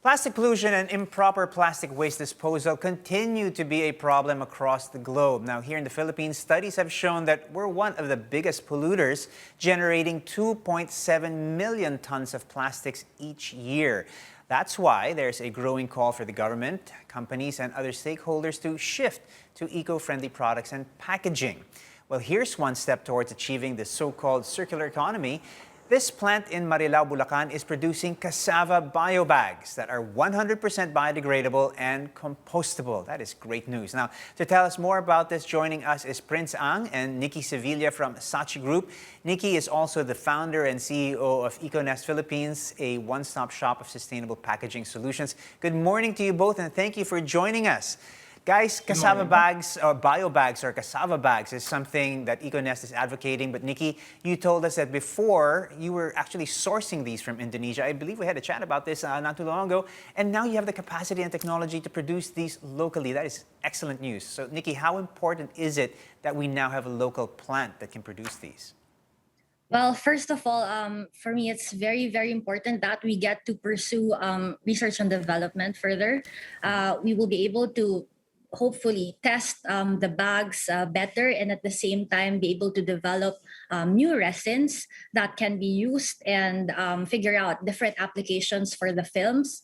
Plastic pollution and improper plastic waste disposal continue to be a problem across the globe. Now, here in the Philippines, studies have shown that we're one of the biggest polluters, generating 2.7 million tons of plastics each year. That's why there's a growing call for the government, companies, and other stakeholders to shift to eco-friendly products and packaging. Well, here's one step towards achieving the so-called circular economy. This plant in Marilao, Bulacan is producing cassava biobags that are 100% biodegradable and compostable. That is great news. Now, to tell us more about this, joining us is Prince Ang and Nikki Sevilla from Sachi Group. Nikki is also the founder and CEO of Econest Philippines, a one-stop shop of sustainable packaging solutions. Good morning to you both, and thank you for joining us. Guys, cassava bags or biobags or cassava bags is something that Econest is advocating. But Nikki, you told us that before you were actually sourcing these from Indonesia. I believe we had a chat about this not too long ago. And now you have the capacity and technology to produce these locally. That is excellent news. So Nikki, how important is it that we now have a local plant that can produce these? Well, first of all, for me, it's very, very important that we get to pursue research and development further. We will be able to hopefully test the bags better, and at the same time be able to develop new resins that can be used and figure out different applications for the films.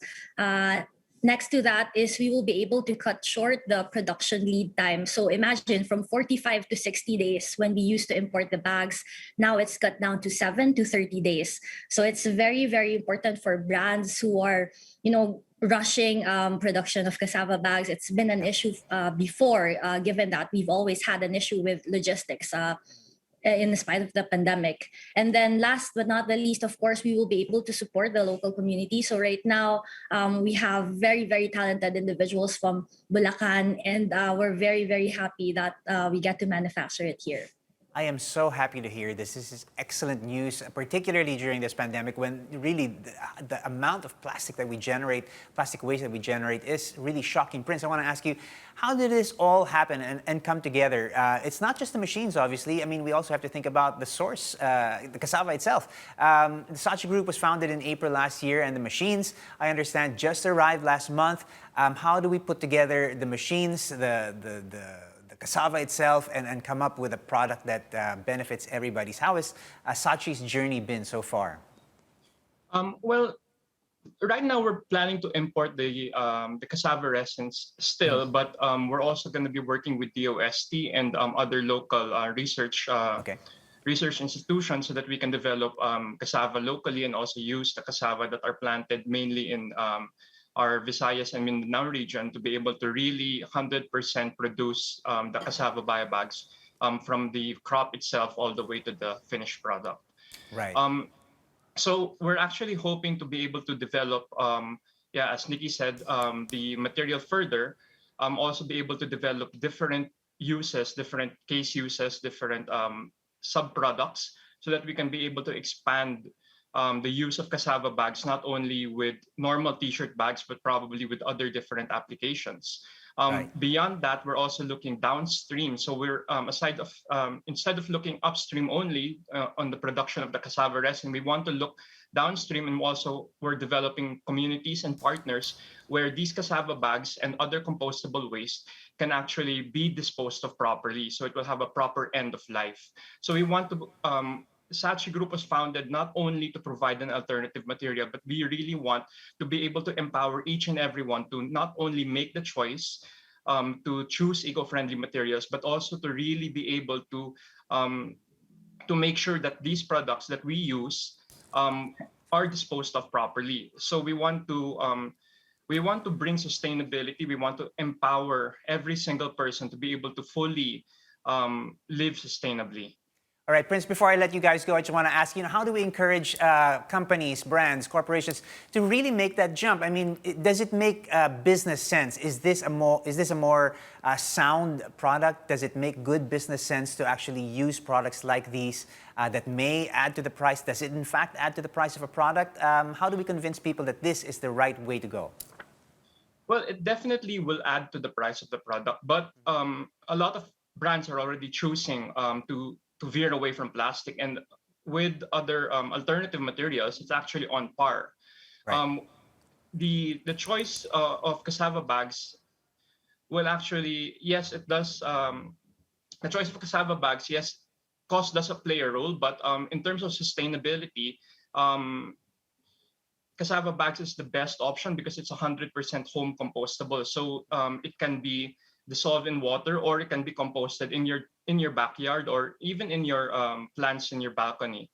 Next to that is we will be able to cut short the production lead time. So imagine from 45 to 60 days when we used to import the bags, now it's cut down to 7 to 30 days. So it's very, very important for brands who are, rushing production of cassava bags. It's been an issue before, given that we've always had an issue with logistics in spite of the pandemic. And then last but not the least, of course, we will be able to support the local community. So right now, we have very, very talented individuals from Bulacan, and we're very, very happy that we get to manufacture it here. I am so happy to hear this. This is excellent news, particularly during this pandemic when really the amount of plastic that we generate, plastic waste that we generate is really shocking. Prince, I want to ask you, how did this all happen and come together? It's not just the machines, obviously. I mean, we also have to think about the source, the cassava itself. The Sachi Group was founded in April last year, and the machines, I understand, just arrived last month. How do we put together the machines, the cassava itself, and come up with a product that benefits everybody? How has Sachi's journey been so far? Well, right now we're planning to import the cassava resins still, but we're also going to be working with DOST and other local research institutions so that we can develop cassava locally and also use the cassava that are planted mainly in our Visayas and Mindanao region to be able to really 100% produce the cassava biobags from the crop itself all the way to the finished product. Right. So we're actually hoping to be able to develop, as Nikki said, the material further, also be able to develop different uses, different case uses, different sub-products so that we can be able to expand the use of cassava bags, not only with normal t-shirt bags, but probably with other different applications. Right. Beyond that, we're also looking downstream. So we're instead of looking upstream only on the production of the cassava resin, we want to look downstream, and also we're developing communities and partners where these cassava bags and other compostable waste can actually be disposed of properly. So it will have a proper end of life. So we want to Sachi Group was founded not only to provide an alternative material, but we really want to be able to empower each and everyone to not only make the choice to choose eco-friendly materials, but also to really be able to make sure that these products that we use are disposed of properly. So we want to bring sustainability. We want to empower every single person to be able to fully live sustainably. All right, Prince, before I let you guys go, I just want to ask, how do we encourage companies, brands, corporations to really make that jump? I mean, does it make business sense? Is this a more sound product? Does it make good business sense to actually use products like these that may add to the price? Does it in fact add to the price of a product? How do we convince people that this is the right way to go? Well, it definitely will add to the price of the product, but a lot of brands are already choosing to veer away from plastic, and with other alternative materials, it's actually on par. Right. the choice of cassava bags will actually, yes, it does. The choice of cassava bags, yes, cost does play a role, but in terms of sustainability, um, cassava bags is the best option because it's 100% home compostable. So it can be dissolved in water, or it can be composted in your backyard, or even in your plants in your balcony.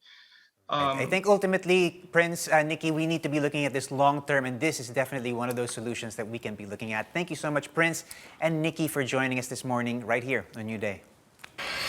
I think ultimately, Prince, Nikki, we need to be looking at this long term, and this is definitely one of those solutions that we can be looking at. Thank you so much, Prince and Nikki, for joining us this morning right here on New Day.